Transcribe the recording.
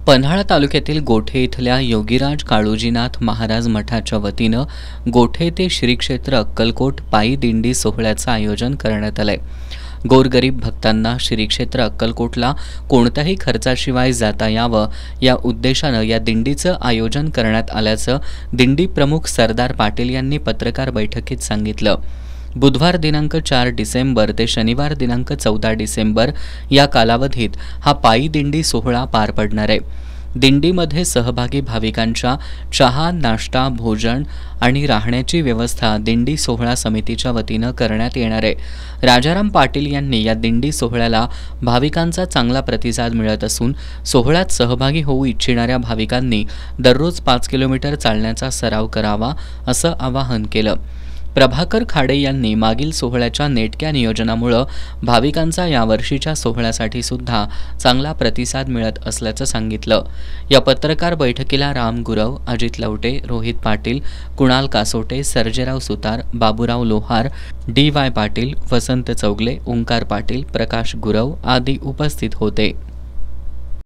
पन्हाळा तालुक्यातील गोठे इथल्या योगीराज काळोजीनाथ महाराज मठाच्या वतीनं गोठे ते श्री क्षेत्र अक्कलकोट पायी दिंडी सोहळ्याचं आयोजन करण्यात आलंय। गोरगरीब भक्तांना श्री क्षेत्र अक्कलकोटला कोणत्याही खर्चाशिवाय जाता यावं या उद्देशानं या दिंडीचं आयोजन करण्यात आल्याचं दिंडी प्रमुख सरदार पाटील यांनी पत्रकार बैठकीत सांगितलं। बुधवार दिनांक 4 डिसेंबर ते शनिवार दिनांक 14 डिसेंबर या कालावधीत हा पायी दिंडी सोहळा पार पडणार आहे। दिंडीमध्ये सहभागी भाविकांच्या चहा, नाश्ता, भोजन आणि राहण्याची व्यवस्था दिंडी सोहळा समितीच्या वतीनं करण्यात येणार आहे। राजाराम पाटील यांनी या दिंडी सोहळ्याला भाविकांचा चांगला प्रतिसाद मिळत असून सोहळ्यात सहभागी होऊ इच्छिणाऱ्या भाविकांनी दररोज 5 किलोमीटर चालण्याचा सराव करावा असं आवाहन केलं। प्रभाकर खाडे यांनी मागील सोहळ्याच्या नेटक्या नियोजनामुळे भाविकांचा यावर्षीच्या सोहळ्यासाठी सुद्धा चांगला प्रतिसाद मिळत असल्याचं सांगितलं। या पत्रकार बैठकीला राम गुरव, अजित लवटे, रोहित पाटील, कुणाल कासोटे, सर्जेराव सुतार, बाबूराव लोहार, DY पाटील, वसंत चौगले, ओंकार पाटील, प्रकाश गुरव आदी उपस्थित होते।